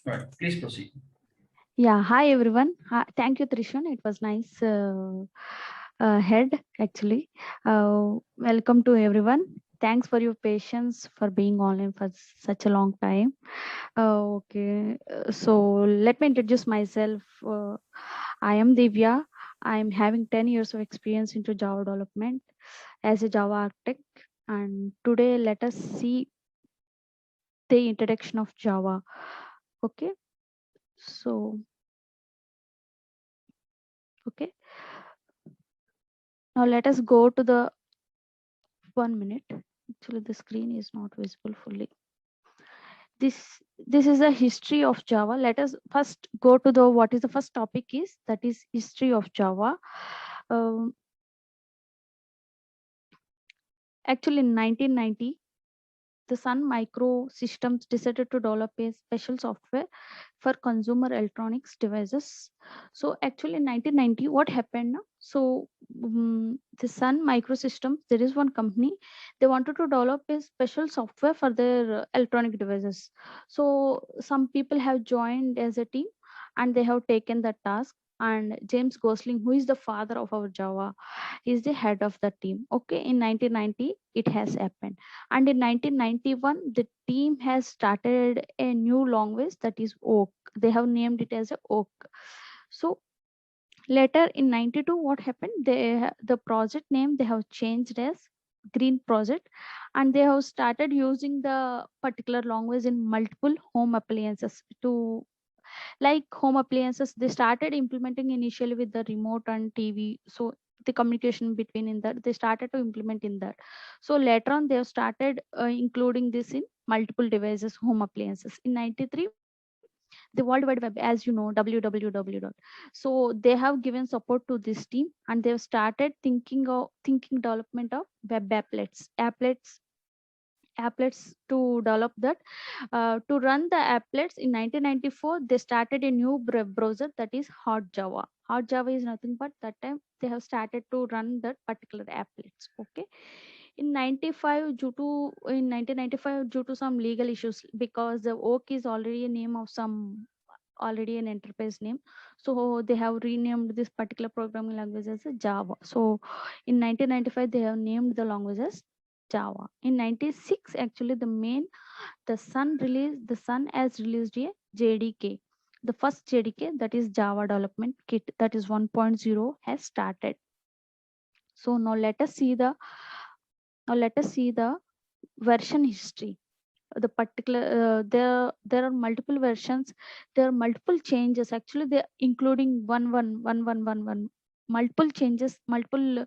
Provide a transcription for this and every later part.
Right. Please proceed. Yeah, hi everyone. Thank you, Trishun. It was nice head actually. Welcome to everyone. Thanks for your patience for being online for such a long time. So let me introduce myself. I am Divya. I am having 10 years of experience into Java development as a Java architect. And today, let us see the introduction of Java. Okay, so okay. Now let us go to the 1 minute. Actually, the screen is not visible fully. This is a history of Java. Let us first go to the what is the first topic is that is history of Java. Um, Actually, in 1990, the Sun Microsystems decided to develop a special software for consumer electronics devices. So actually in 1990, what happened now? So the Sun Microsystems, there is one company, they wanted to develop a special software for their electronic devices. So some people have joined as a team and they have taken the task. And James Gosling, who is the father of our Java, is the head of the team. Okay, in 1990, it has happened. And in 1991, the team has started a new language that is Oak. They have named it as a Oak. So later in 92, what happened? The project name they have changed as Green Project, and they have started using the particular language in multiple home appliances to like home appliances. They started implementing initially with the remote and TV. So the communication between in that they started to implement in that. So later on they have started including this in multiple devices, home appliances. In 93, the world wide web, as you know, www dot. So they have given support to this team and they have started thinking development of web applets to develop that. To run the applets in 1994, they started a new browser that is Hot Java. Hot Java is nothing but that time they have started to run that particular applets. Okay. In 95, due to in 1995, due to some legal issues, because the Oak is already a name of some already an enterprise name, so they have renamed this particular programming language as a Java. So in 1995 they have named the language as Java. In 96, actually the Sun has released a JDK. The first JDK, that is Java Development Kit, that is 1.0 has started. So now let us see the version history. The particular there are multiple versions, there are multiple changes. Actually they're including one multiple changes, multiple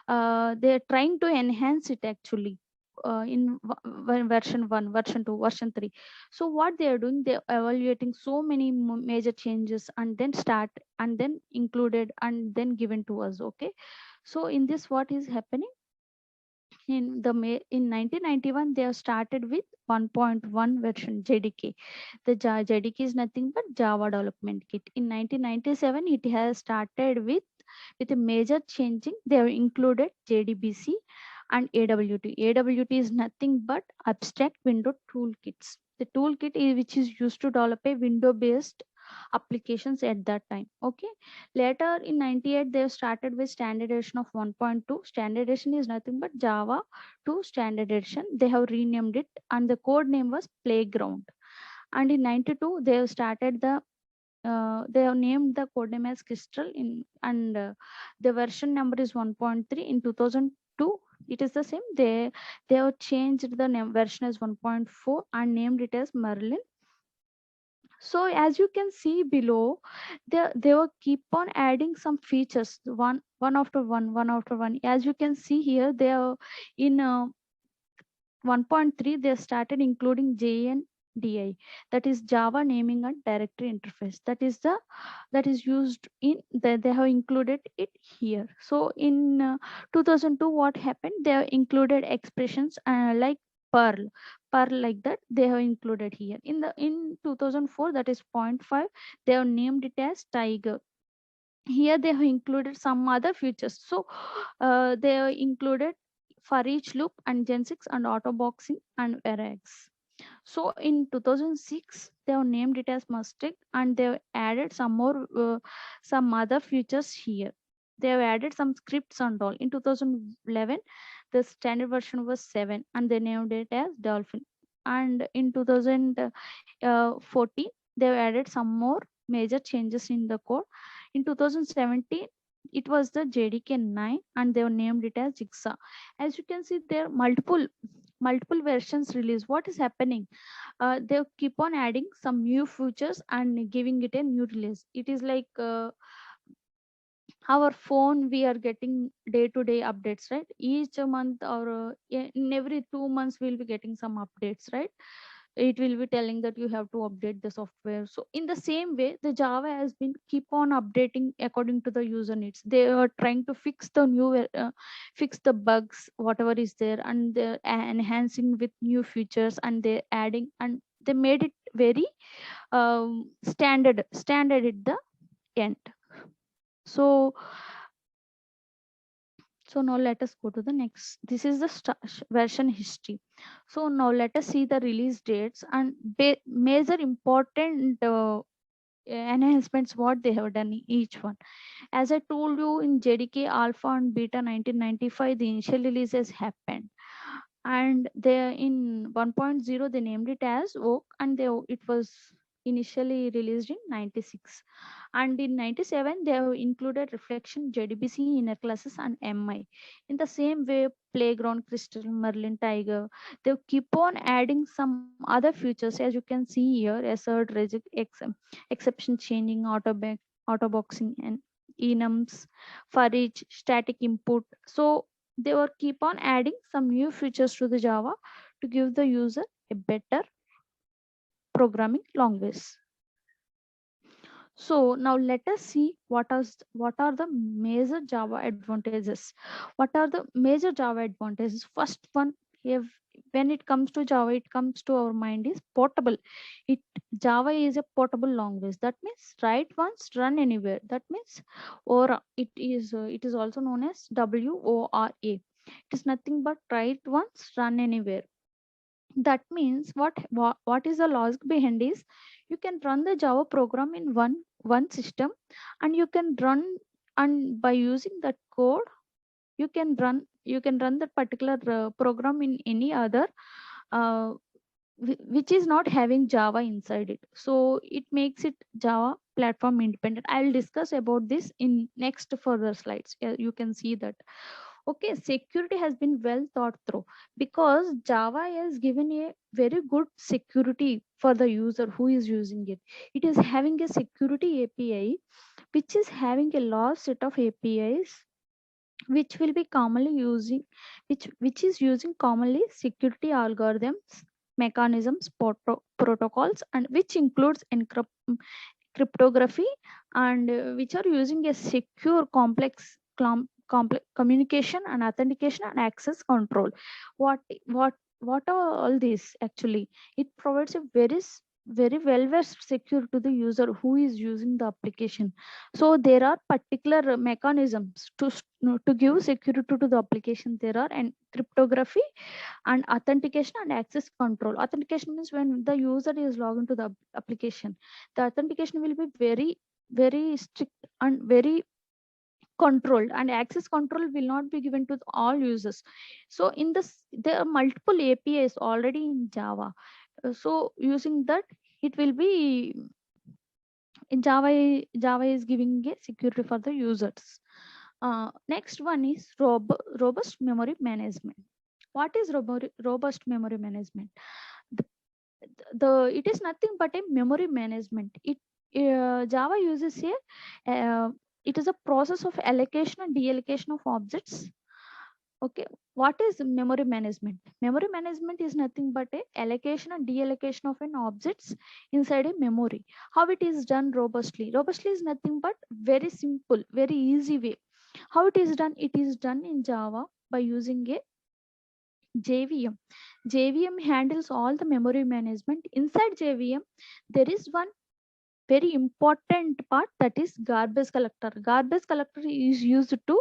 they're trying to enhance it actually version 1, version 2, version 3. So what they are doing, they're evaluating so many major changes and then start and then included and then given to us. Okay, so in this what is happening in 1991 they have started with 1.1 version JDK. The JDK is nothing but Java Development Kit. In 1997 it has started with a major changing. They have included JDBC and AWT. AWT is nothing but abstract window toolkits. The toolkit is which is used to develop a window based applications at that time. Okay, later in 98 they have started with standardization of 1.2. Standardization is nothing but Java to standard edition. They have renamed it and the code name was Playground. And in 92 they have started they have named the code name as Crystal in and the version number is 1.3. In 2002 it is the same. They have changed the name version as 1.4 and named it as Merlin. So as you can see below, they will keep on adding some features one after one after one. As you can see here, they are in 1.3 they started including JNDI, that is Java naming and directory interface. That is used in they have included it here. So in 2002 what happened, they have included expressions like Perl Perl like that they have included here. In 2004, that is point 0.5, they have named it as Tiger. Here they have included some other features. So they have included for each loop and Gen 6 and auto boxing and Verax. So in 2006, they have named it as Mustang, and they've added some more, some other features here. They have added some scripts and all. In 2011, the standard version was 7, and they named it as Dolphin. And in 2014, they've added some more major changes in the code. In 2017, it was the JDK 9, and they have named it as Jigsaw. As you can see, there are multiple versions released. What is happening? They keep on adding some new features and giving it a new release. It is like our phone, we are getting day to day updates, right? Each month, or in every 2 months, we'll be getting some updates, right? It will be telling that you have to update the software. So in the same way, the Java has been keep on updating according to the user needs. They are trying to fix the fix the bugs whatever is there, and they're enhancing with new features, and they're adding, and they made it very standard at the end. So now let us go to the next. This is the version history. So now let us see the release dates and major important enhancements what they have done in each one. As I told you, in JDK Alpha and Beta 1995, the initial releases happened, and they in 1.0 they named it as Oak, and it was initially released in 96. And in 97 they have included Reflection, JDBC, Inner Classes, and MI. In the same way, Playground, Crystal, Merlin, Tiger, they keep on adding some other features. As you can see here, assert, reject, exception changing, auto boxing, and enums, for each static input. So they will keep on adding some new features to the Java to give the user a better programming language. So now let us see what are the major Java advantages. What are the major Java advantages? First one, if when it comes to Java, it comes to our mind is portable. It Java is a portable language. That means write once, run anywhere. That means, or it is also known as WORA. It is nothing but write once, run anywhere. That means what is the logic behind is, you can run the Java program in one system, and you can run, and by using that code, you can run that particular program in any other uh, which is not having Java inside it. So it makes it Java platform independent. I'll discuss about this in next further slides. Yeah, you can see that. Okay, security has been well thought through, because Java has given a very good security for the user who is using it. It is having a security API, which is having a large set of APIs, which will be commonly using, which is using commonly security algorithms, mechanisms, protocols, and which includes cryptography, and which are using a secure complex communication and authentication and access control. what what are all these? Actually, it provides a very well versed secure to the user who is using the application. So there are particular mechanisms to give security to the application. There are, and cryptography and authentication and access control. Authentication means when the user is logged into the application, the authentication will be very strict and very controlled, and access control will not be given to all users. So in this, there are multiple APIs already in Java. So using that, it will be in Java is giving a security for the users. Next one is robust memory management. What is robust memory management? the, it is nothing but a memory management. Java uses a it is a process of allocation and deallocation of objects. Okay, what is memory management? Memory management is nothing but a allocation and deallocation of an objects inside a memory. How it is done robustly? Robustly is nothing but very simple, very easy way. How it is done? It is done in Java by using a JVM. JVM handles all the memory management. Inside JVM, there is one very important part, that is garbage collector. Garbage collector is used to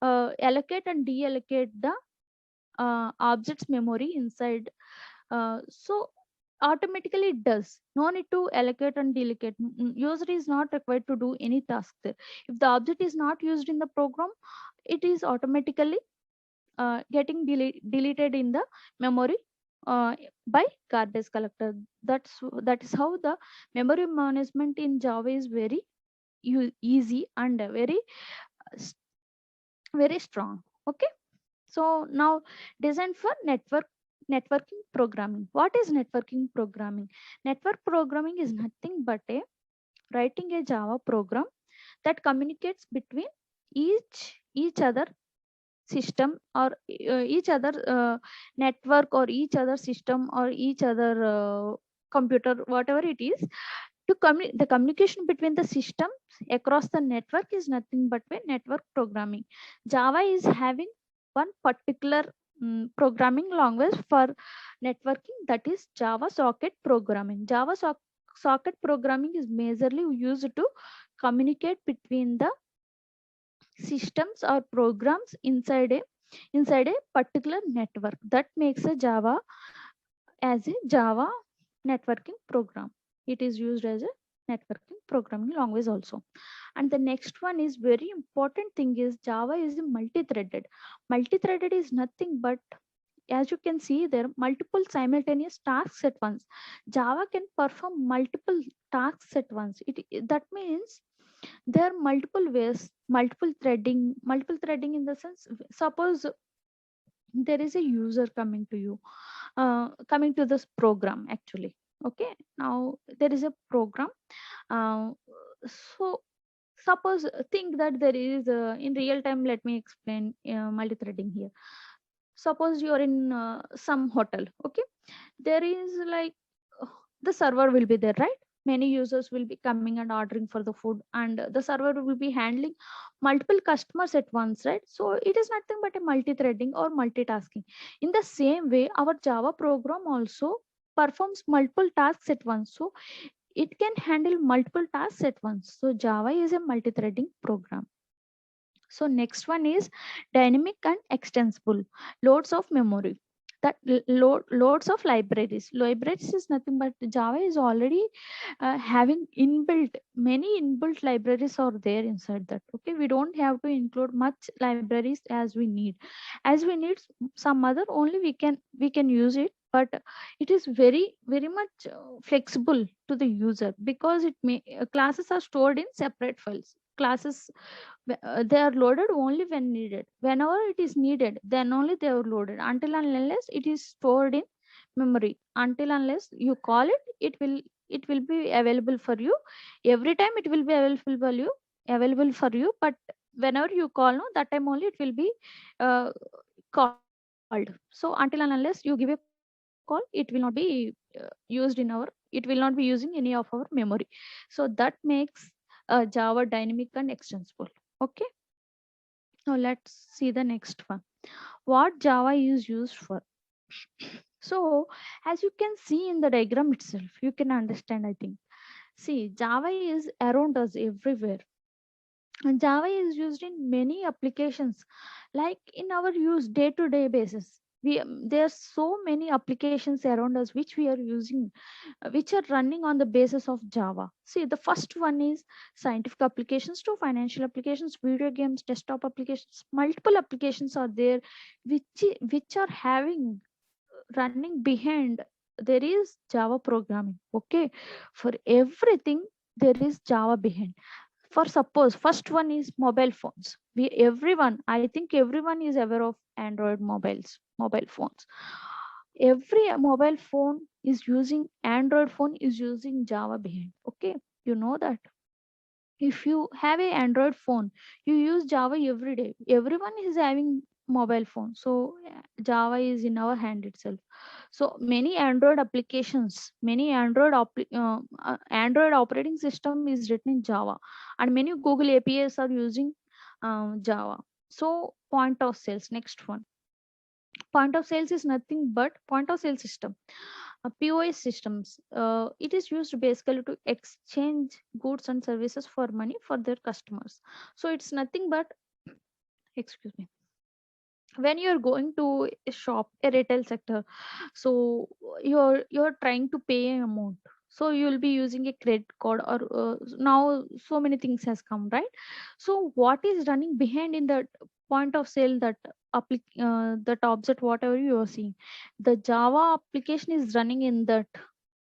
allocate and deallocate the objects memory inside. So automatically it does. No need to allocate and delegate. User is not required to do any task there. If the object is not used in the program, it is automatically getting deleted in the memory uh, by garbage collector. That is how the memory management in Java is very easy and s- very strong. Okay, so now design for networking programming. What is networking programming? Network programming is nothing but a writing a Java program that communicates between each other system, or each other network, or each other system, or each other computer, whatever it is. The communication between the systems across the network is nothing but a network programming. Java is having one particular programming language for networking, that is Java socket programming. Socket programming is majorly used to communicate between the systems or programs inside a particular network. That makes a Java as a Java networking program. It is used as a networking programming language also. And the next one is very important thing is Java is multi-threaded. Multi-threaded is nothing but, as you can see there, multiple simultaneous tasks at once. Java can perform multiple tasks at once. That means there are multiple ways, multiple threading in the sense, suppose there is a user coming to you, coming to this program actually. Okay, now there is a program. uh, so suppose, think that there is in real time, let me explain multi-threading here. Suppose you are in some hotel. Okay, there is like uh, the server will be there, right? Many users will be coming and ordering for the food, and the server will be handling multiple customers at once, right? So it is nothing but a multi-threading or multitasking. In the same way, our Java program also performs multiple tasks at once, so it can handle multiple tasks at once. So Java is a multi-threading program. So next one is dynamic and extensible loads of memory. That loads of libraries. Libraries is nothing but Java is already having inbuilt, many inbuilt libraries are there inside that. Okay, we don't have to include much libraries as we need. As we need some other, only we can use it. But it is very much flexible to the user, because classes are stored in separate files. Classes, they are loaded only when needed. Whenever it is needed, then only they are loaded. Until and unless it is stored in memory, until unless you call it, it will be available for you. Every time it will be available for you, but whenever you call, no, that time only it will be uh, called. So until and unless you give a call, it will not be it will not be using any of our memory. So that makes Java dynamic and extensible. Okay, now let's see the next one. What Java is used for. So as you can see in the diagram itself, you can understand, I think. See, Java is around us everywhere. And Java is used in many applications, like in our use day-to-day basis. There are so many applications around us which we are using, which are running on the basis of Java. See, the first one is scientific applications to financial applications, video games, desktop applications. Multiple applications are there, which are having running behind. There is Java programming. Okay, for everything there is Java behind. For suppose first one is mobile phones. I think everyone is aware of Android mobile phones. Every mobile phone is using Android phone is using Java behind. Okay, you know that. If you have a Android phone, you use Java every day. Everyone is having mobile phone, so Java is in our hand itself. So many Android applications, many Android operating system is written in Java, and many Google APIs are using Java. So point of sales, next one. Point of sales is nothing but point of sale system, POS systems. It is used basically to exchange goods and services for money for their customers. So it's nothing but, excuse me, when you're going to a shop, a retail sector, so you're trying to pay an amount, so you'll be using a credit card, or now so many things has come, right? So what is running behind in that point of sale, that that object, whatever you are seeing, the Java application is running in that,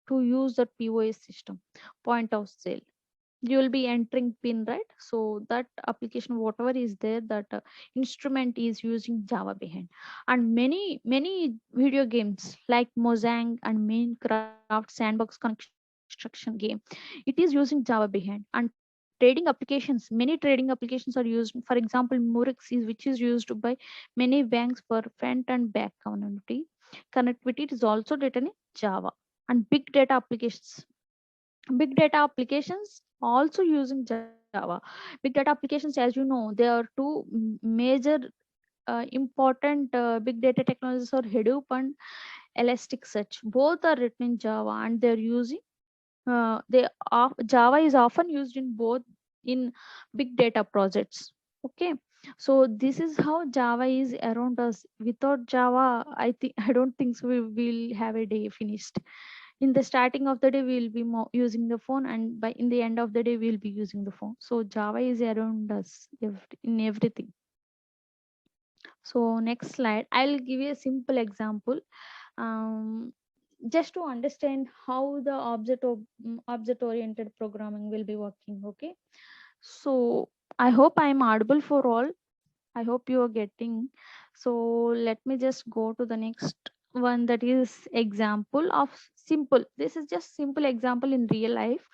to use that POS system, point of sale. You will be entering pin, right? So that application, whatever is there, that instrument is using Java behind. And many video games like Mojang and Minecraft sandbox construction game, it is using Java behind. And trading applications, many trading applications are used, for example Murex is, which is used by many banks for front and back connectivity. It is also written in Java. And big data applications also using Java. Big data applications, as you know, there are two major important big data technologies are Hadoop and Elasticsearch. Both are written in Java, and they're using Java is often used in both, in big data projects. Okay, so this is how Java is around us. Without Java, I don't think so we will have a day finished. In the starting of the day we'll be using the phone, and by in the end of the day we'll be using the phone. So Java is around us in everything. So next slide, I'll give you a simple example, um, just to understand how the object oriented programming will be working. Okay, so I hope I'm audible for all. I hope you are getting. So let me just go to the next one, that is example of simple. This is just simple example in real life.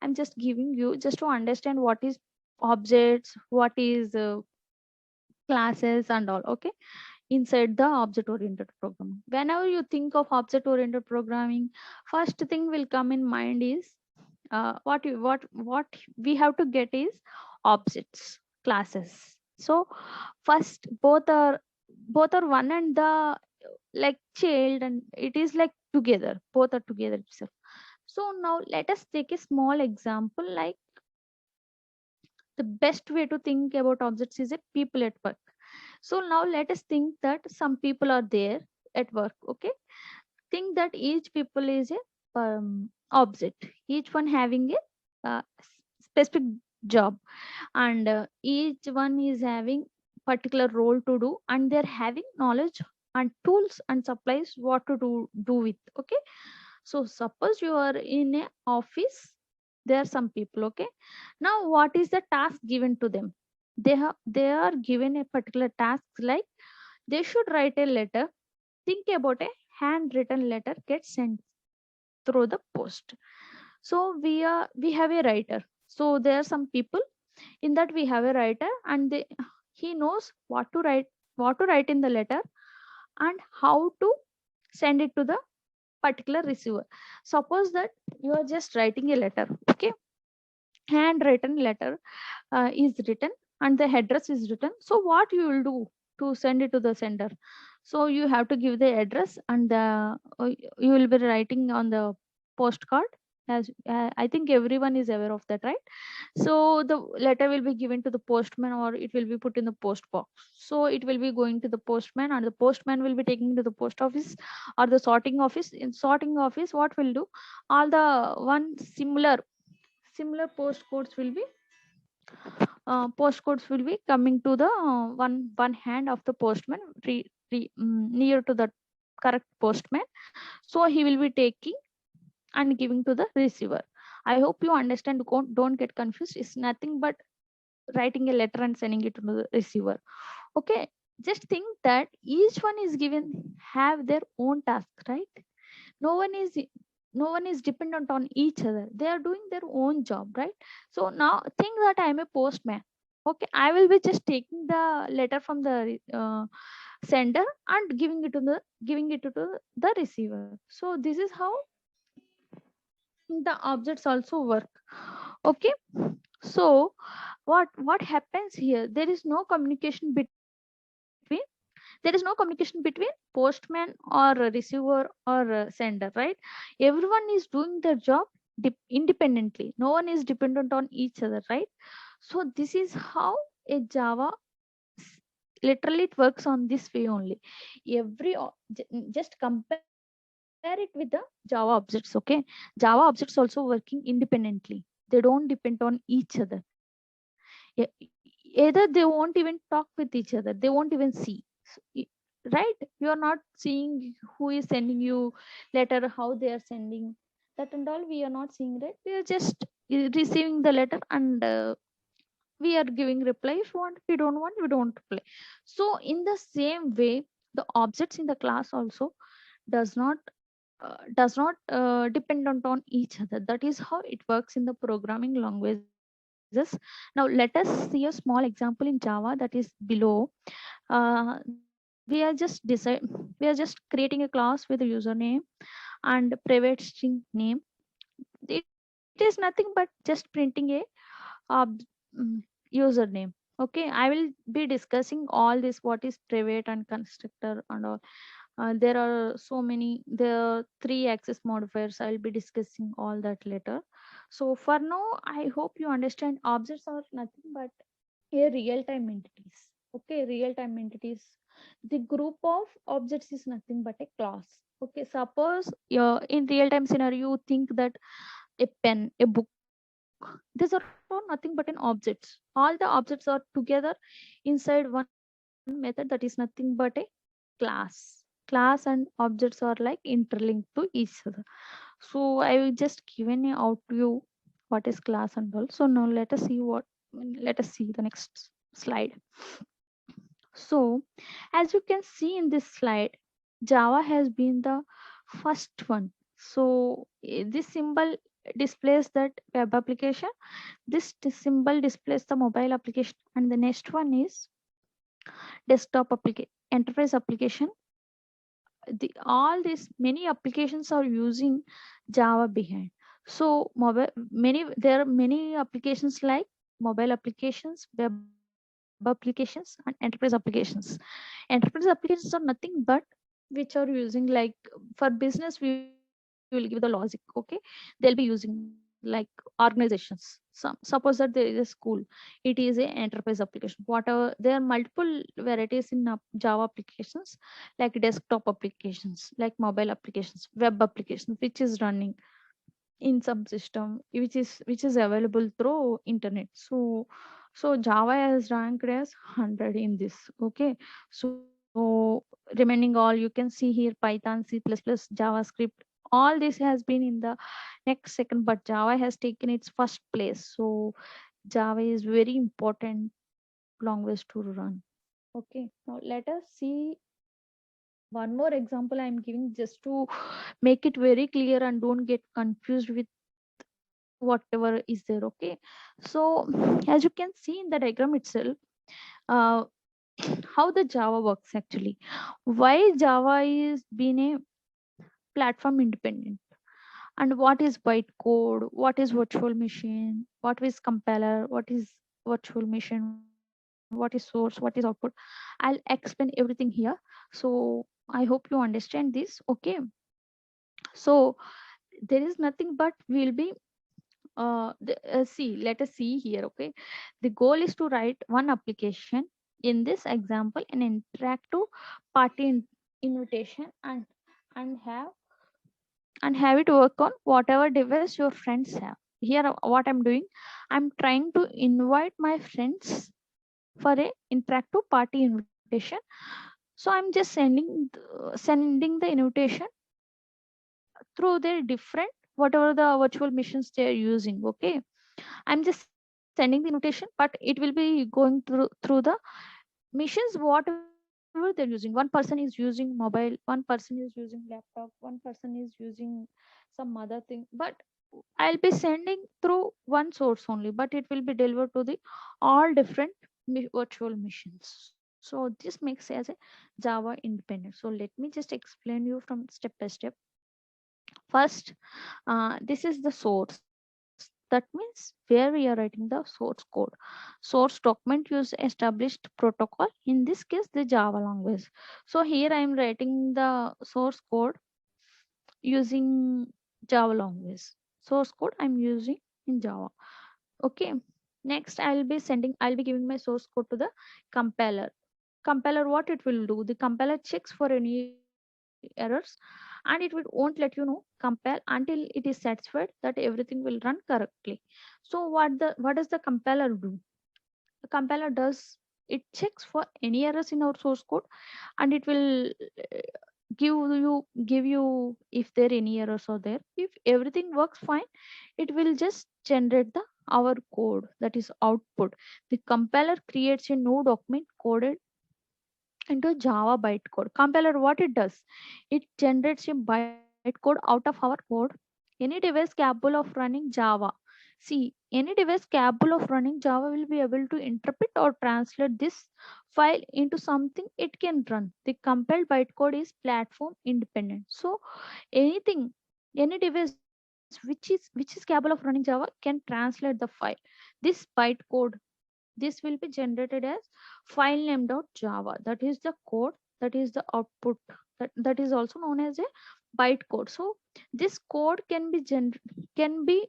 I'm just giving you just to understand what is objects, what is classes and all. Okay, inside the object oriented programming. Whenever you think of object oriented programming, first thing will come in mind is what we have to get is objects, classes. So first both are one and the, like child, and it is like together, both are together itself. So now let us take a small example, like the best way to think about objects is a people at work. So now let us think that some people are there at work. Okay, think that each people is a object, each one having a specific job, and each one is having particular role to do, and they're having knowledge and tools and supplies what to do with. Okay, so suppose you are in a office, there are some people. Okay, now what is the task given to them? They are given a particular task, like they should write a letter. Think about a handwritten letter gets sent through the post. So we have a writer. So there are some people, in that we have a writer, and he knows what to write in the letter, and how to send it to the particular receiver. Suppose that you are just writing a letter. Okay, handwritten letter is written, and the address is written. So what you will do to send it to the sender? So you have to give the address, and you will be writing on the postcard, as I think everyone is aware of that, right? So the letter will be given to the postman, or it will be put in the post box. So it will be going to the postman, and the postman will be taking to the post office or the sorting office. In sorting office, what will do, all the one similar postcodes will be coming to the one hand of the postman, near to the correct postman. So he will be taking and giving to the receiver. I hope you understand. Don't get confused. It's nothing but writing a letter and sending it to the receiver. Okay, just think that each one is given, have their own task, right? no one is no one is dependent on each other. They are doing their own job, right? So now think that I am a postman. Okay, I will be just taking the letter from the sender and giving it to the receiver. So this is how the objects also work. Okay, so what happens here, there is no communication between postman or a receiver or a sender, right? Everyone is doing their job independently. No one is dependent on each other, right? So this is how a Java literally it works on this way only. Just compare it with the Java objects, okay? Java objects also working independently. They don't depend on each other. Either they won't even talk with each other, they won't even see. Right, you are not seeing who is sending you letter, how they are sending, that and all we are not seeing, right? We are just receiving the letter, and we are giving reply. If you want, we don't want, we don't reply. So in the same way, the objects in the class also does not dependent on each other. That is how it works in the programming languages. Now let us see a small example in Java that is below. We are just creating a class with a username and private string name. It is nothing but just printing a ob- mm, username. Okay, I will be discussing all this, what is private and constructor and all. There are so many, there are three access modifiers. I'll be discussing all that later. So for now, I hope you understand objects are nothing but a real-time entities. Okay, real-time entities. The group of objects is nothing but a class. Okay, suppose in real-time scenario, you think that a pen, a book, these are all nothing but an objects. All the objects are together inside one method, that is nothing but a class. Class and objects are like interlinked to each other. So I will just given a out to you what is class and all. So now let us see the next slide. So as you can see in this slide, Java has been the first one. So this symbol displays that web application. Symbol displays the mobile application, and the next one is desktop application, enterprise application. All these many applications are using Java behind. So mobile many there are many applications like mobile applications, web applications, and enterprise applications. Enterprise applications are nothing but which are using, like, for business we will give the logic. Okay, they'll be using like organizations. Suppose that there is a school, it is a enterprise application. Whatever, there are multiple varieties in Java applications, like desktop applications, like mobile applications, web applications, which is running in some system, which is available through internet. So Java has ranked as 100 in this. Okay, so remaining all you can see here: Python, C++, JavaScript, all this has been in the next second, but Java has taken its first place. So Java is very important language to run. Okay, now let us see one more example I'm giving, just to make it very clear and don't get confused with whatever is there. Okay, so as you can see in the diagram itself, uh, how the Java works actually, why Java is being a platform independent, and what is bytecode, what is virtual machine, what is compiler, what is virtual machine, what is source, what is output. I'll explain everything here. So I hope you understand this. Okay, so there is nothing but we'll be see, let us see here. Okay, the goal is to write one application, in this example an interactive party invitation, and have it work on whatever device your friends have. Here what I'm doing, I'm trying to invite my friends for a interactive party invitation. So I'm just sending the invitation through their different, whatever the virtual machines they are using. Okay, I'm just sending the invitation, but it will be going through the missions whatever they're using. One person is using mobile, one person is using laptop, one person is using some other thing, but I'll be sending through one source only, but it will be delivered to the all different virtual machines. So this makes as a Java independent. So let me just explain you from step by step. First, this is the source. That means where we are writing the source code. Source document use established protocol. In this case, the Java language. So here I am writing the source code using Java language. Source code I'm using in Java. Okay. Next, I'll be giving my source code to the compiler. compiler, what it will do, the compiler checks for any errors, and it will won't let you know compile until it is satisfied that everything will run correctly. So what does the compiler do? The compiler does, it checks for any errors in our source code, and it will give you if there any errors are there. If everything works fine, it will just generate the our code, that is output. The compiler creates a new document coded into Java bytecode. Compiler, what it does, it generates a bytecode out of our code. Any device capable of running Java. See, any device capable of running Java will be able to interpret or translate this file into something it can run. The compiled bytecode is platform independent. So anything, any device which is capable of running Java can translate the file. This bytecode, this will be generated as file name.java. That is the code, that is the output, that is also known as a bytecode. So this code can be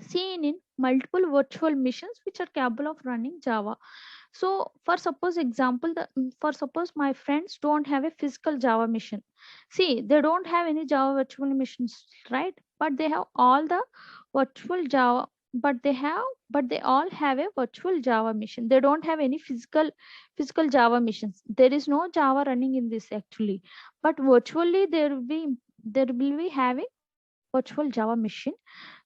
seen in multiple virtual machines which are capable of running Java. So for suppose example, for suppose my friends don't have a physical Java machine. See, they don't have any Java virtual machines, right? But they have all the virtual Java. But they all have a virtual Java machine. They don't have any physical Java machines. There is no Java running in this actually. But virtually there will be having virtual Java machine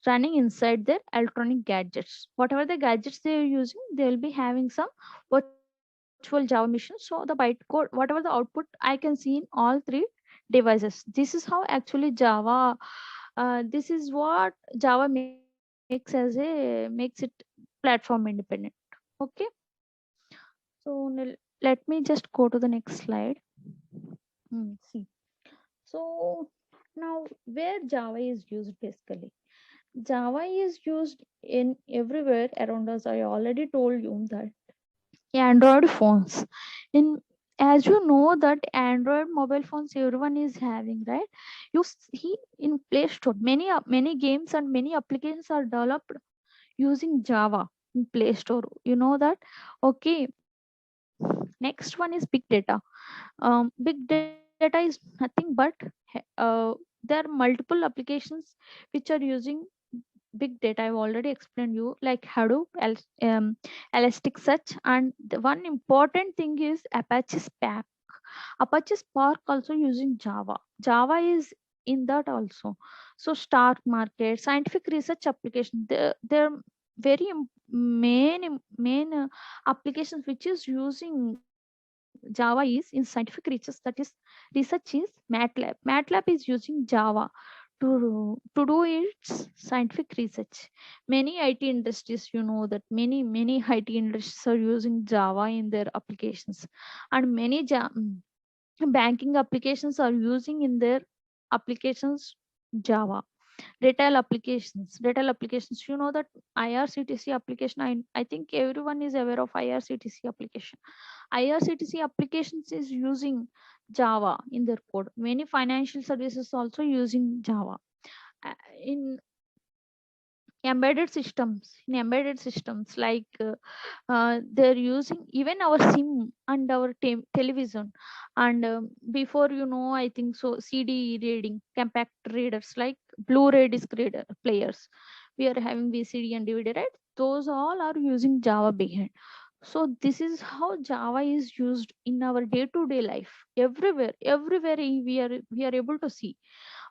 running inside their electronic gadgets. Whatever the gadgets they are using, they will be having some virtual Java machine. So the bytecode, whatever the output I can see in all three devices. This is how actually Java. This is what Java makes it platform independent. Okay. So let me just go to the next slide. See. So now where Java is used basically. Java is used in everywhere around us. I already told you that Android phones. In as you know that Android mobile phones everyone is having, right? You see in Play Store many games and many applications are developed using Java in Play Store. You know that? Okay. Next one is big data. Big data is nothing but there are multiple applications which are using big data. I've already explained you like Hadoop, Elasticsearch, and the one important thing is Apache Spark. Apache Spark also using Java. Java is in that also. So stock market, scientific research application, they're very main applications which is using Java is in scientific research, that is research is MATLAB. MATLAB is using Java to do its scientific research. Many IT industries, you know that many IT industries are using Java in their applications, and banking applications are using in their applications Java. Retail applications, you know that IRCTC application. I think everyone is aware of IRCTC application. IRCTC applications is using Java in their code. Many financial services also using Java. In embedded systems like they're using even our sim and our television. And before, you know, I think so, CD reading compact readers like Blu-ray disc reader players, we are having VCD and DVD, right? Those all are using Java behind. So this is how Java is used in our day-to-day life. Everywhere we are able to see.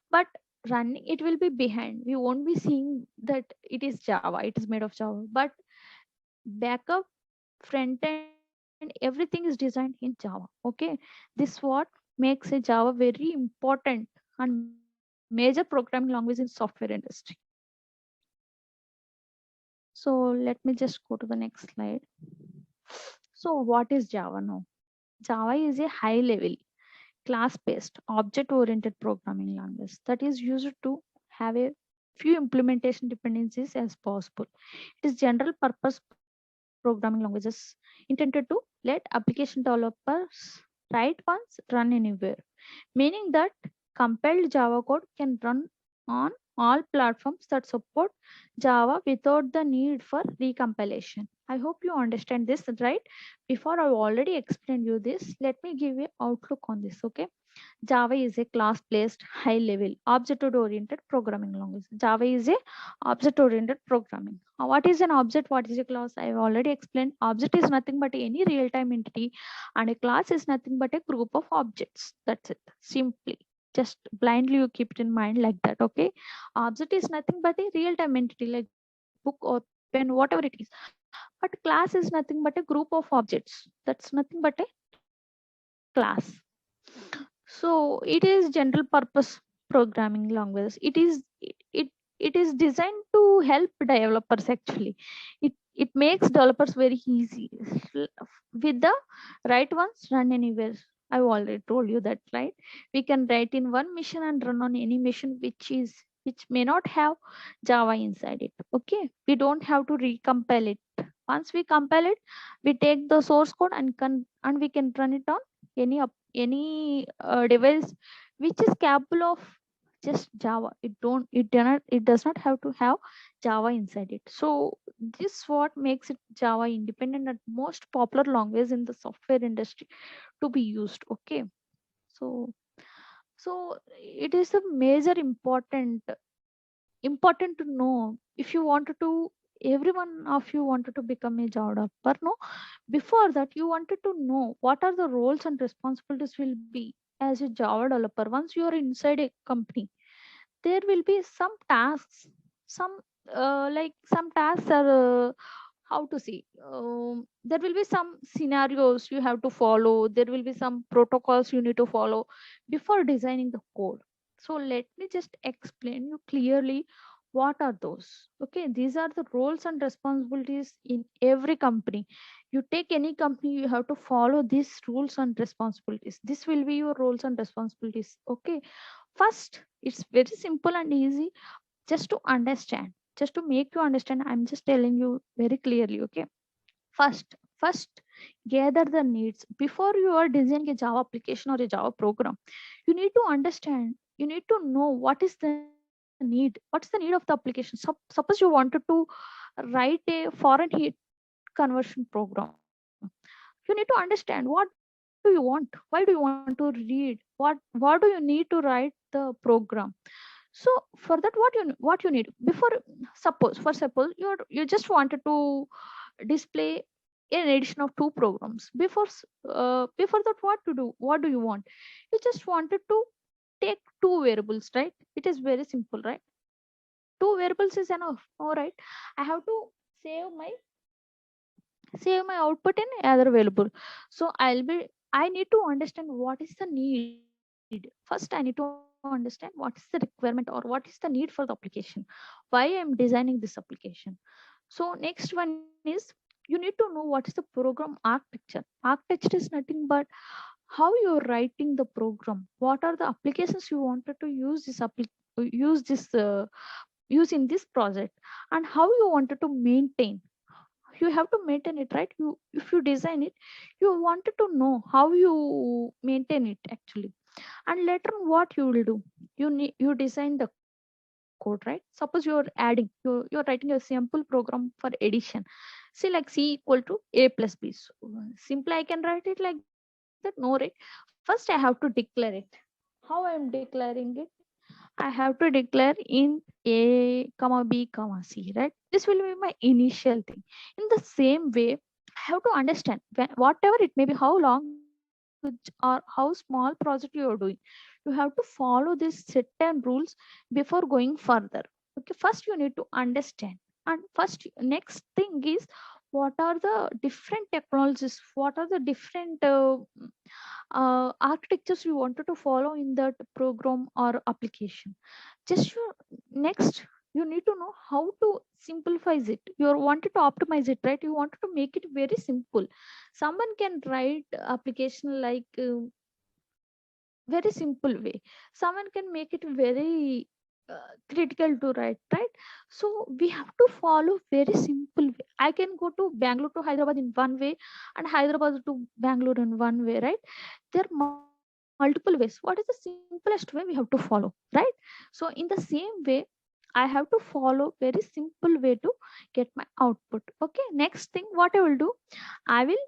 But running, it will be behind, we won't be seeing that it is Java, it is made of Java. But backup, front end, everything is designed in Java. Okay. This what makes a Java very important and major programming language in software industry. So let me just go to the next slide. So what is Java now? Java is a high level class based object oriented programming language that is used to have a few implementation dependencies as possible. It is general purpose programming languages intended to let application developers write once, run anywhere, meaning that compiled Java code can run on all platforms that support Java without the need for recompilation. I hope you understand this, right? Before I already explained you this, let me give you outlook on this, okay? Java is a class-based, high-level, object-oriented programming language. Java is a object-oriented programming. What is an object? What is a class? I have already explained. Object is nothing but any real-time entity, and a class is nothing but a group of objects. That's it. Simply, just blindly you keep it in mind like that. Okay. Object is nothing but a real-time entity like book or pen, whatever it is. But class is nothing but a group of objects. That's nothing but a class. So it is general purpose programming language. It is designed to help developers actually. It makes developers very easy. With the right ones, run anywhere. I already told you that, right? We can write in one machine and run on any machine which may not have Java inside it. Okay, we don't have to recompile it. Once we compile it, we take the source code and we can run it on any device which is capable of just Java. It does not have to have Java inside it. So this what makes it Java independent and most popular language in the software industry to be used. Okay. So it is a major important to know if you wanted to every one of you wanted to become a Java developer. No, before that you wanted to know what are the roles and responsibilities will be as a Java developer. Once you are inside a company, there will be some tasks, some like some tasks are how to see, there will be some scenarios you have to follow, there will be some protocols you need to follow before designing the code. So let me just explain you clearly what are those. Okay, these are the roles and responsibilities in every company. You take any company, you have to follow these rules and responsibilities. This will be your roles and responsibilities. Okay, first, it's very simple and easy just to understand, just to make you understand. I'm just telling you very clearly. Okay, first gather the needs before you are designing a Java application or a Java program. You need to understand, you need to know what is the need, what's the need of the application. Suppose you wanted to write a foreign heat conversion program, you need to understand what do you want, why do you want to read, what do you need to write the program. So for that what you need before, suppose you just wanted to display an addition of two programs before that what to do, what do you want? You just wanted to take two variables, right? It is very simple, right? Two variables is enough. All right, I have to save my output in other variable. So I need to understand what is the need. First I need to understand what is the requirement or what is the need for the application, why I'm designing this application. So next one is, you need to know what is the program architecture. Architecture is nothing but how you're writing the program, what are the applications you wanted to use use this use in this project, and how you wanted to maintain. You have to maintain it, right? You, if you design it, you wanted to know how you maintain it actually. And later on what you will do, you design the code, right? Suppose you're adding, you're writing a simple program for addition. See, like C equal to A plus B. So simply I can write it like that, no, right? First I have to declare it. How I am declaring it? I have to declare in A comma B comma C, right? This will be my initial thing. In the same way, I have to understand whatever it may be, how long or how small project you are doing. You have to follow these certain rules before going further. Okay, first you need to understand. And next thing is, what are the different technologies, what are the different architectures you wanted to follow in that program or application. Just you, next you need to know how to simplify it. You wanted to optimize it, right? You wanted to make it very simple. Someone can write application like very simple way, someone can make it very critical to write, right? So we have to follow very simple way. I can go to Bangalore to Hyderabad in one way, and Hyderabad to Bangalore in one way, right? There are multiple ways. What is the simplest way we have to follow, right? So in the same way, I have to follow very simple way to get my output. Okay, next thing what I will do, I will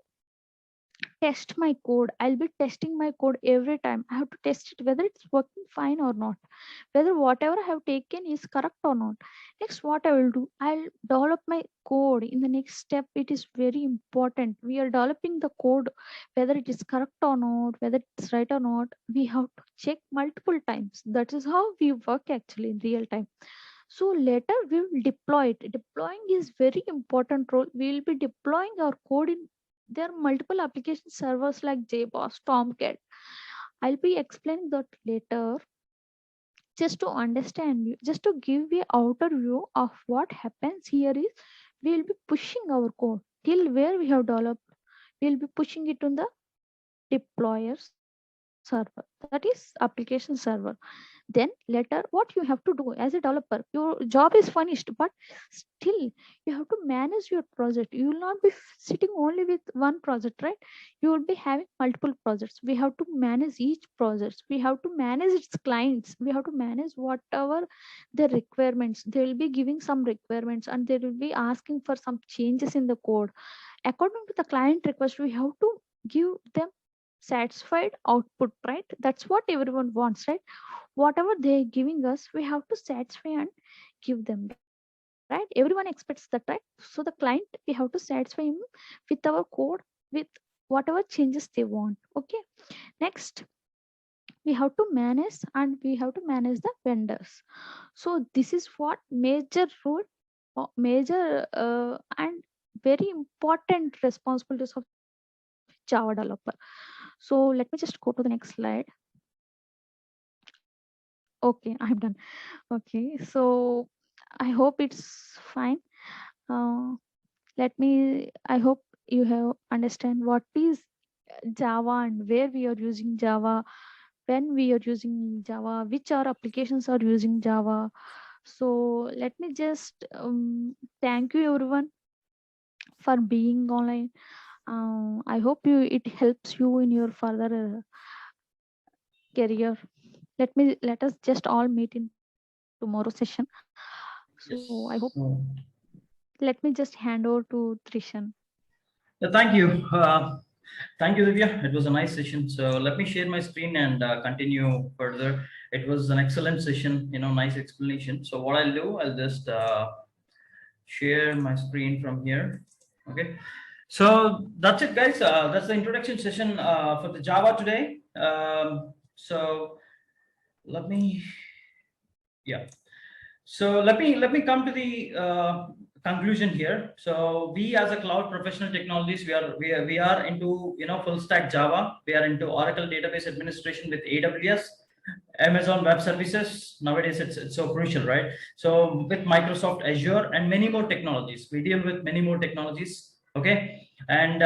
test my code. I'll be testing my code every time. I have to test it whether it's working fine or not, whether whatever I have taken is correct or not. Next, what I will do, I'll develop my code. In the next step, it is very important. We are developing the code, whether it is correct or not, whether it's right or not. We have to check multiple times. That is how we work actually in real time. So later we will deploy it. Deploying is very important role. We will be deploying our code in, there are multiple application servers like JBoss, Tomcat. I'll be explaining that later. Just to understand you, just to give you outer view of what happens here is, we will be pushing our code till where we have developed. We'll be pushing it on the deployer server, that is application server. Then later what you have to do as a developer, your job is finished, but still you have to manage your project. You will not be sitting only with one project, right? You will be having multiple projects. We have to manage each project. We have to manage its clients. We have to manage whatever their requirements. They will be giving some requirements and they will be asking for some changes in the code. According to the client request, we have to give them satisfied output, right? That's what everyone wants, right? Whatever they're giving us, we have to satisfy and give them, right? Everyone expects that, right? So the client, we have to satisfy him with our code, with whatever changes they want. Okay, next we have to manage, and we have to manage the vendors. So this is what major role, major and very important responsibilities of Java developer. So let me just go to the next slide. Okay, I'm done. Okay, so I hope it's fine. Uh, Let me. I hope you have understand what is Java and where we are using Java, when we are using Java, which our applications are using Java. So let me just thank you everyone for being online. I hope you it helps you in your further career. Let us just all meet in tomorrow session. So I hope, Yes. So, let me just hand over to Trishan. yeah, thank you. Thank you, Divya. It was a nice session. So let me share my screen and continue further. It was an excellent session, nice explanation. So what I'll do, I'll just share my screen from here. Okay. So that's it, guys. That's the introduction session for the Java today. So let me, yeah. So let me come to the conclusion here. So we as a cloud professional technologies, we are into full stack Java. We are into Oracle database administration with AWS, Amazon Web Services. Nowadays, it's so crucial, right? So with Microsoft Azure and many more technologies, we deal with many more technologies. Okay, and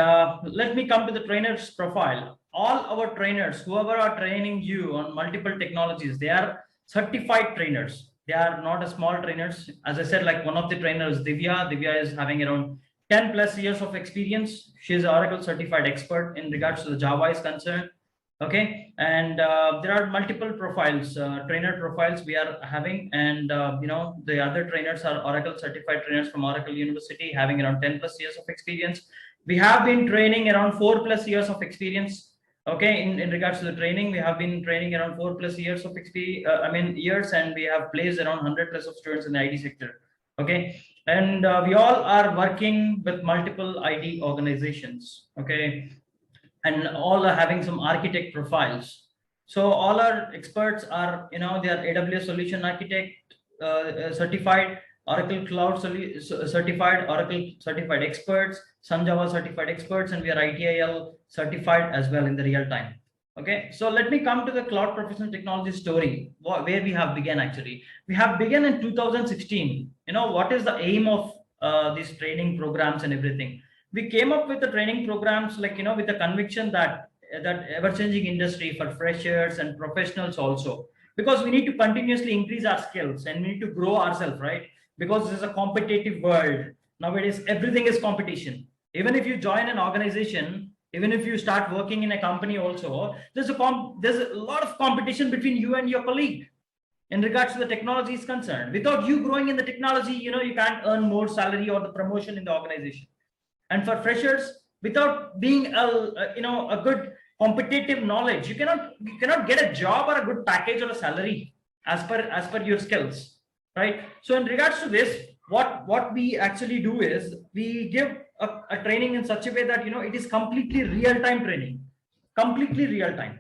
let me come to the trainer's profile. All our trainers, whoever are training you on multiple technologies, they are certified trainers. They are not a small trainers. As I said, like one of the trainers, Divya is having around 10 plus years of experience. She is an Oracle certified expert in regards to the Java is concerned. Okay, and there are multiple profiles, trainer profiles we are having, and the other trainers are Oracle certified trainers from Oracle University, having around 10 plus years of experience. We have been training around 4 plus years of experience. Okay, in regards to the training, we have been training around 4 plus years of experience, years, and we have placed around 100 plus of students in the IT sector. Okay, and we all are working with multiple IT organizations. Okay, and all are having some architect profiles. So all our experts are, they are AWS solution architect certified, Oracle cloud certified, Oracle certified experts, Sun Java certified experts, and we are ITIL certified as well in the real time. Okay, so let me come to the cloud professional technology story, where we have begun. Actually, we have begun in 2016. What is the aim of these training programs and everything? We came up with the training programs, like with the conviction that ever changing industry for freshers and professionals also, because we need to continuously increase our skills and we need to grow ourselves, right? Because this is a competitive world nowadays. Everything is competition. Even if you join an organization, even if you start working in a company also, there's a lot of competition between you and your colleague. in regards to the technology is concerned. Without you growing in the technology, you can't earn more salary or the promotion in the organization. And for freshers, without being a good competitive knowledge, you cannot get a job or a good package or a salary as per your skills, right? So in regards to this, what we actually do is we give a training in such a way that it is completely real-time training, completely real-time.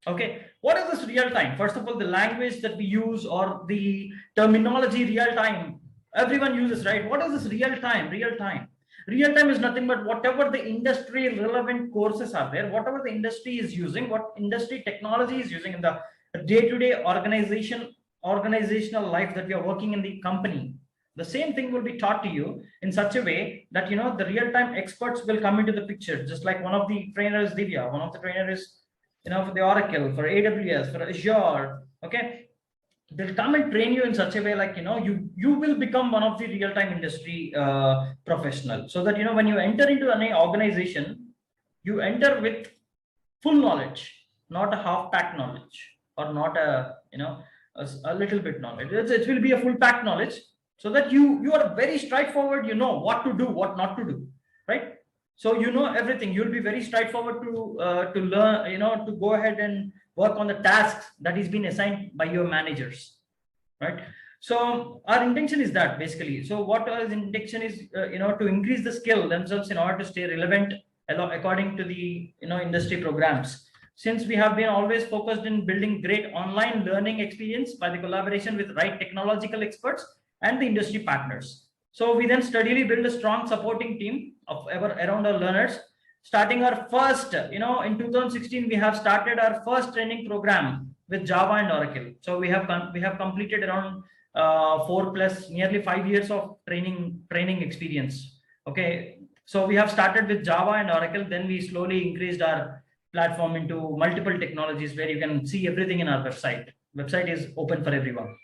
Okay, what is this real time? First of all, the language that we use or the terminology real time, everyone uses, right? What is this real time? Real time is nothing but whatever the industry relevant courses are there, whatever the industry is using, what industry technology is using in the day-to-day organizational life that we are working in the company. The same thing will be taught to you in such a way that the real-time experts will come into the picture. Just like one of the trainers, Divya, one of the trainers for the Oracle, for AWS, for Azure, okay, they'll come and train you in such a way like you will become one of the real-time industry professional, so that when you enter into an organization, you enter with full knowledge, not a half-packed knowledge, or not a little bit knowledge. It will be a full-packed knowledge, so that you are very straightforward. You know what to do, what not to do, right? So everything. You'll be very straightforward to learn, to go ahead and work on the tasks that is being assigned by your managers, right? So our intention is that, basically. So what our intention is, to increase the skill themselves in order to stay relevant according to the industry programs. Since we have been always focused in building great online learning experience by the collaboration with right technological experts and the industry partners. So we then steadily build a strong supporting team of around our learners. Starting our first, in 2016, we have started our first training program with Java and Oracle. So we have completed around 4+ nearly 5 years of training experience. Okay, so we have started with Java and Oracle. Then we slowly increased our platform into multiple technologies, where you can see everything in our website. Website is open for everyone,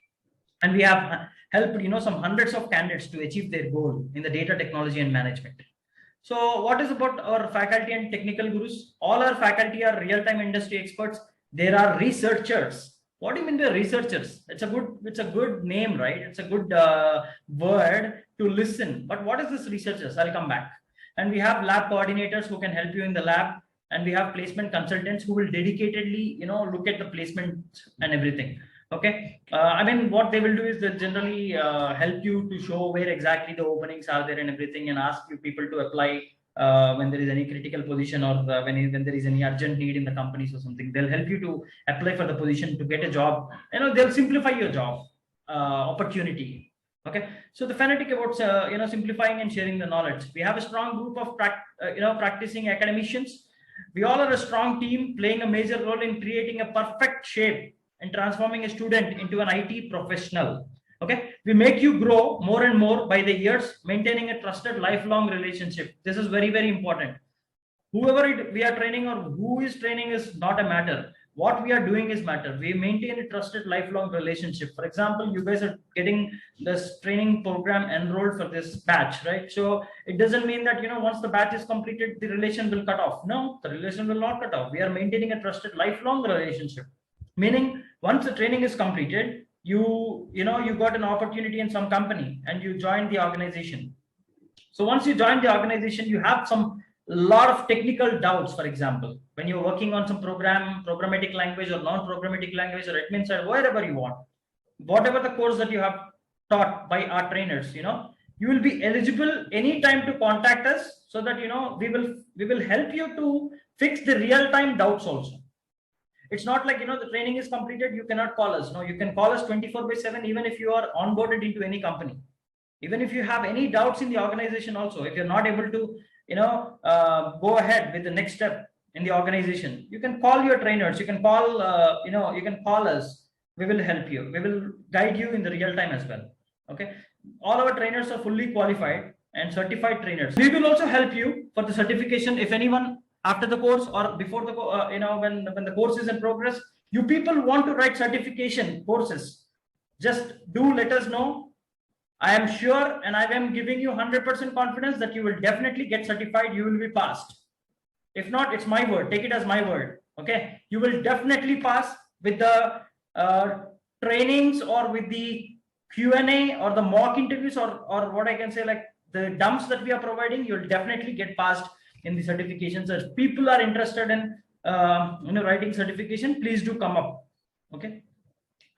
and we have helped some hundreds of candidates to achieve their goal in the data technology and management. So what is about our faculty and technical gurus? All our faculty are real-time industry experts. There are researchers. What do you mean by researchers? It's a good name, right? It's a good word to listen. But what is this researchers? I'll come back. And we have lab coordinators who can help you in the lab, and we have placement consultants who will dedicatedly look at the placement and everything. Okay, I mean, what they will do is they'll generally help you to show where exactly the openings are there and everything, and ask you people to apply when there is any critical position, or when there is any urgent need in the companies or something. They'll help you to apply for the position to get a job. They'll simplify your job opportunity. Okay, so the fanatic about simplifying and sharing the knowledge. We have a strong group of practicing academicians. We all are a strong team playing a major role in creating a perfect shape and transforming a student into an IT professional. Okay, we make you grow more and more by the years, maintaining a trusted lifelong relationship. This is very, very important. Whoever we are training or who is training is not a matter. What we are doing is matter. We maintain a trusted lifelong relationship. For example, you guys are getting this training program enrolled for this batch, right? So it doesn't mean that once the batch is completed, the relation will cut off. No, the relation will not cut off. We are maintaining a trusted lifelong relationship, meaning once the training is completed, you got an opportunity in some company and you joined the organization. So once you join the organization, you have some lot of technical doubts. For example, when you're working on some programmatic language or non-programmatic language or admin side, wherever you want, whatever the course that you have taught by our trainers, you will be eligible anytime to contact us, so that we will help you to fix the real-time doubts also. It's not like the training is completed, you cannot call us. No, you can call us 24/7, even if you are onboarded into any company. Even if you have any doubts in the organization also, if you're not able to go ahead with the next step in the organization, you can call your trainers, you can call you can call us. We will help you, we will guide you in the real time as well. Okay, all our trainers are fully qualified and certified trainers. We will also help you for the certification. If anyone after the course or before the when the course is in progress, you people want to write certification courses, just do let us know. I am sure, and I am giving you 100% confidence that you will definitely get certified. You will be passed. If not, it's my word. Take it as my word. Okay, you will definitely pass with the trainings or with the Q&A or the mock interviews, or what I can say, like the dumps that we are providing, you'll definitely get passed in the certifications. As people are interested in writing certification, please do come up. Okay.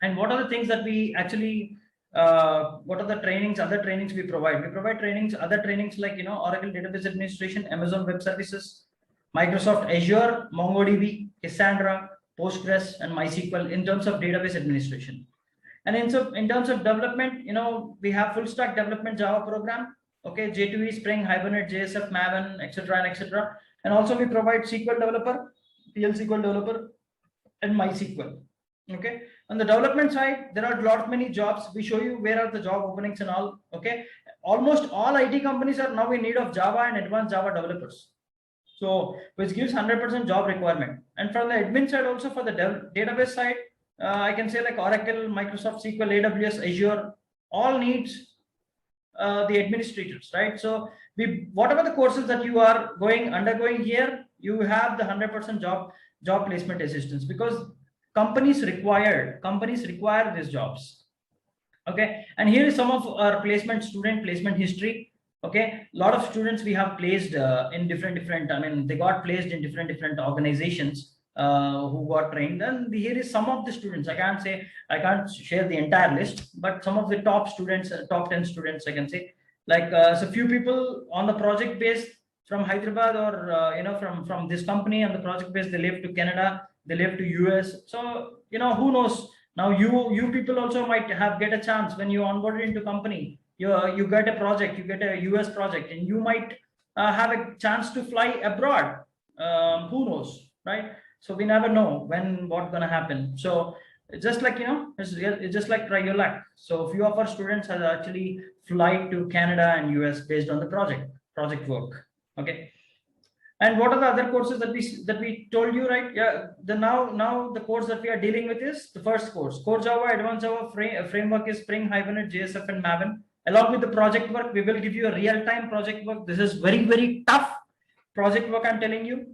And what are the things that we actually what are the trainings, other trainings we provide? We provide trainings, other trainings like Oracle Database Administration, Amazon Web Services, Microsoft Azure, MongoDB, Cassandra, Postgres, and MySQL in terms of database administration. And in terms of development, we have full stack development Java program, okay, J2E, Spring, Hibernate, JSF, Maven, etc. and etc. And also we provide SQL developer, PL SQL developer, and MySQL. Okay. On the development side, there are many jobs. We show you where are the job openings and all. Okay. Almost all IT companies are now in need of Java and advanced Java developers. So, which gives 100% job requirement. And from the admin side, also for the database side, I can say like Oracle, Microsoft SQL, AWS, Azure, all needs the administrators, right? So whatever the courses that you are undergoing here, you have the 100% job placement assistance, because companies require these jobs. Okay. And here is some of our student placement history. Okay. A lot of students we have placed in different, I mean, they got placed in different organizations who got trained. And here is some of the students. I can't share the entire list, but some of the top students, top 10 students, I can say, like so few people on the project base from Hyderabad, or from this company on the project base, they live to Canada, they live to US. So who knows, now you people also might get a chance when you onboarded into company, you get a project, you get a US project, and you might have a chance to fly abroad. Who knows, right? So we never know what's gonna happen. So it's just like it's just like try your luck. So a few of our students have actually flight to Canada and US based on the project work. Okay. And what are the other courses that we told you, right? Yeah, now the course that we are dealing with is the first course, Core Java, Advanced Java framework is Spring, Hibernate, JSF, and Maven. Along with the project work, we will give you a real-time project work. This is very tough project work, I'm telling you.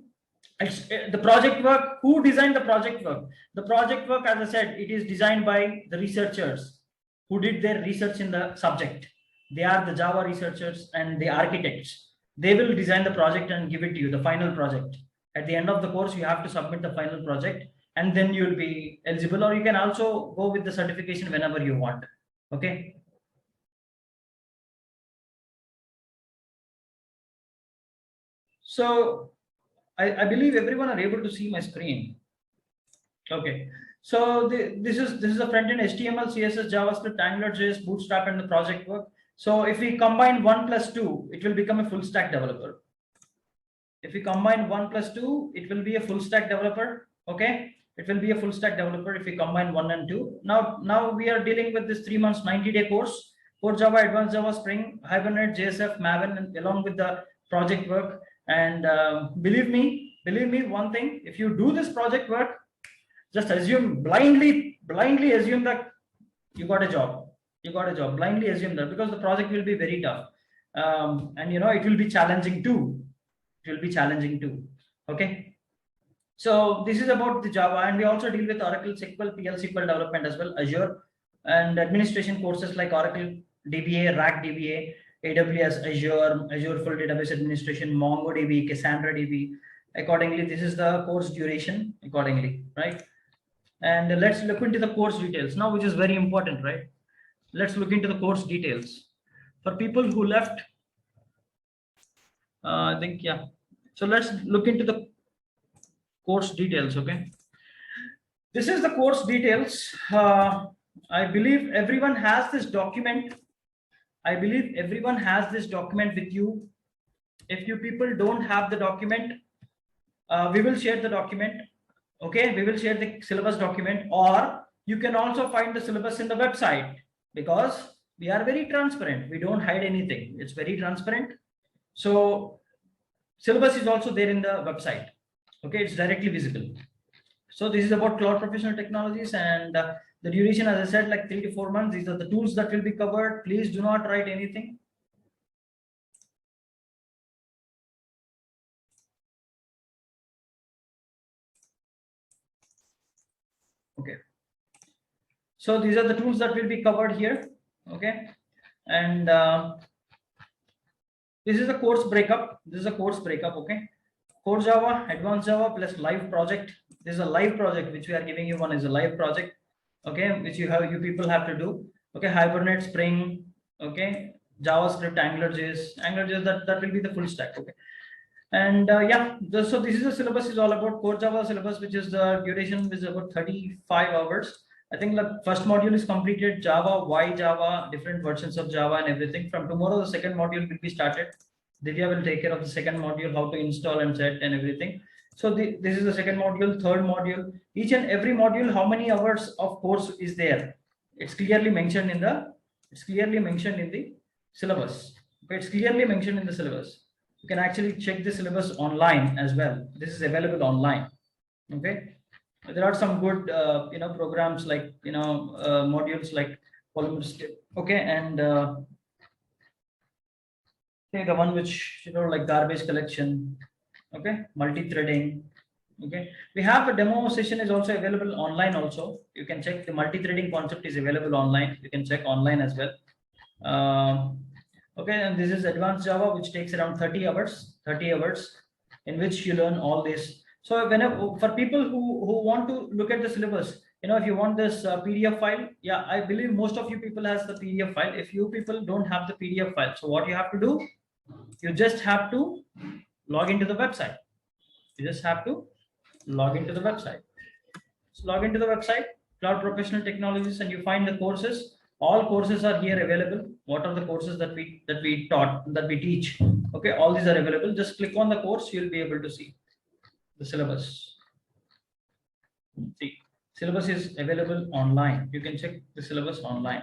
It's the project work. Who designed the project work? The project work, as I said, it is designed by the researchers who did their research in the subject. They are the Java researchers and the architects. They will design the project and give it to you, the final project. At the end of the course, you have to submit the final project, and then you will be eligible, or you can also go with the certification whenever you want. Okay. So I believe everyone are able to see my screen. Okay. So this is a front end HTML, CSS, JavaScript, AngularJS, Bootstrap, and the project work. So if we combine 1 plus 2, it will become a full stack developer. If we combine 1 plus 2, it will be a full stack developer. Okay. It will be a full stack developer if we combine 1 and 2. Now we are dealing with this 3 months, 90-day course, Core Java, Advanced Java, Spring, Hibernate, JSF, Maven, and along with the project work. And believe me, one thing, if you do this project work, just assume blindly assume that you got a job. Blindly assume that, because the project will be very tough. And it will be challenging too. Okay. So this is about the Java, and we also deal with Oracle SQL, PL SQL development as well, Azure, and administration courses like Oracle DBA, RAC DBA, AWS, Azure Full Database Administration, MongoDB, Cassandra DB. Accordingly, this is the course duration accordingly, right? And let's look into the course details now, which is very important, right? Let's look into the course details for people who left. I think, yeah. So let's look into the course details. Okay. This is the course details. I believe everyone has this document. with you. If you people don't have the document, we will share the document. Okay, we will share the syllabus document, or you can also find the syllabus in the website, because we are very transparent. We don't hide anything. It's very transparent. So syllabus is also there in the website. Okay, it's directly visible. So this is about cloud professional technologies, and the duration, as I said, like 3 to 4 months. These are the tools that will be covered. Please do not write anything. Okay. So these are the tools that will be covered here. Okay. And this is the course breakup. This is a course breakup. Okay. Core Java, Advanced Java plus live project. This is a live project which we are giving you. One is a live project. Okay. Which you people have to do. Okay. Hibernate, Spring. Okay. JavaScript, AngularJS, that will be the full stack. Okay. And yeah, so this is the syllabus is all about core Java syllabus, which is the duration is about 35 hours. I think the first module is completed, Java, why Java, different versions of Java and everything. From tomorrow, the second module will be started. Divya will take care of the second module, how to install and set and everything. So this is the second module, third module. Each and every module, how many hours of course is there? It's clearly mentioned in the syllabus. Okay, it's clearly mentioned in the syllabus. You can actually check the syllabus online as well. This is available online. Okay, there are some good programs like modules like Polymer. Okay, and the one which like garbage collection. Okay, multi-threading. Okay, we have a demo session is also available online. Also, you can check the multi-threading concept is available online. You can check online as well. Okay, and this is Advanced Java, which takes around 30 hours, in which you learn all this. So whenever for people who want to look at the syllabus, if you want this PDF file, yeah, I believe most of you people has the PDF file. If you people don't have the PDF file, so what you have to do, you just have to log into the website. You just have to log into the website. So log into the website, Cloud Professional Technologies, and you find the courses. All courses are here available. What are the courses that we teach? Okay, all these are available. Just click on the course, you'll be able to see the syllabus. See, syllabus is available online. You can check the syllabus online.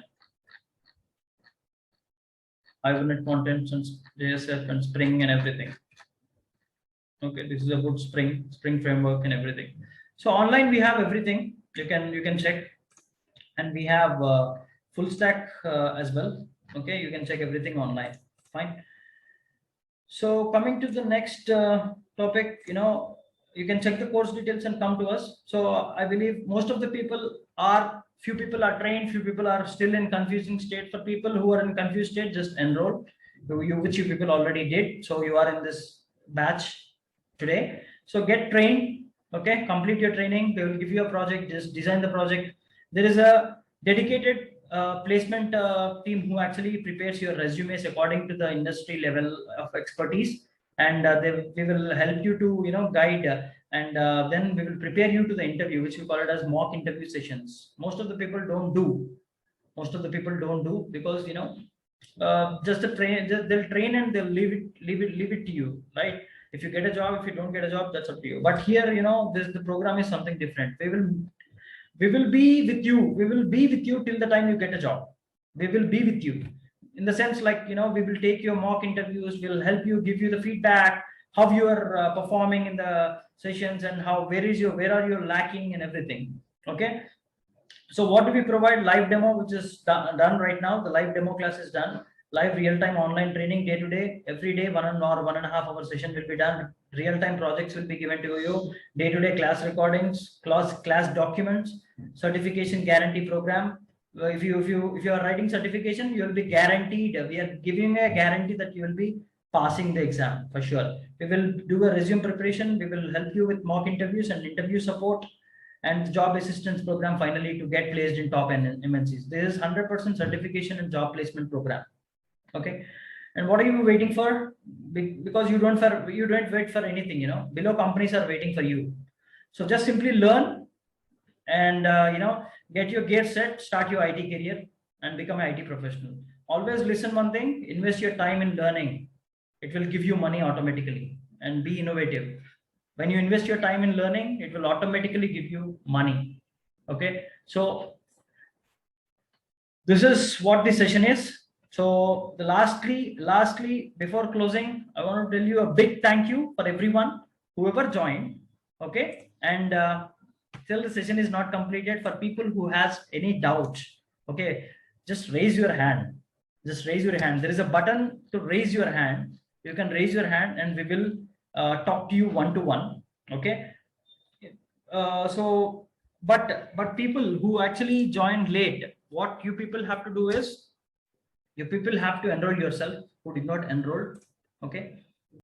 Hibernate contents and JSF and Spring and everything. Okay, this is about Spring framework and everything. So online we have everything. You can check, and we have full stack as well. Okay, you can check everything online. Fine. So coming to the next topic, you can check the course details and come to us. So I believe most of the few people are trained, few people are still in confusing state. For people who are in confused state, just enroll, which you people already did. So you are in this batch today. So get trained. Okay, complete your training. They will give you a project, just design the project. There is a dedicated placement team who actually prepares your resumes according to the industry level of expertise, and they will help you to guide, and then we will prepare you to the interview, which we call it as mock interview sessions. Most of the people don't do because just they'll train and they'll leave it to you, right? If you get a job, if you don't get a job, that's up to you. But here, the program is something different. We will be with you till the time you get a job. We will be with you in the sense like, we will take your mock interviews, we'll help you, give you the feedback, how you are performing in the sessions, and where are you lacking and everything. Okay. So what do we provide? Live demo, which is done right now. The live demo class is done. Live real-time online training day to day, every day, 1.5 hour session will be done. Real-time projects will be given to you. Day-to-day class recordings, class documents, certification guarantee program. If you are writing certification, you will be guaranteed. We are giving a guarantee that you will be passing the exam for sure. We will do a resume preparation. We will help you with mock interviews and interview support, and job assistance program finally to get placed in top MNCs. This is 100% certification and job placement program. Okay, and what are you waiting for? Because you don't wait for anything. Below companies are waiting for you. So just simply learn and get your gear set, start your IT career, and become an IT professional. Always listen one thing: invest your time in learning. It will give you money automatically. And be innovative. When you invest your time in learning, it will automatically give you money. Okay, so this is what this session is. So lastly, before closing, I want to tell you a big thank you for everyone, whoever joined. Okay, and till the session is not completed, for people who has any doubt, okay, just raise your hand. There is a button to raise your hand. You can raise your hand, and we will talk to you one-to-one. Okay, so but people who actually joined late, what you people have to do is, you people have to enroll yourself who did not enroll. Okay,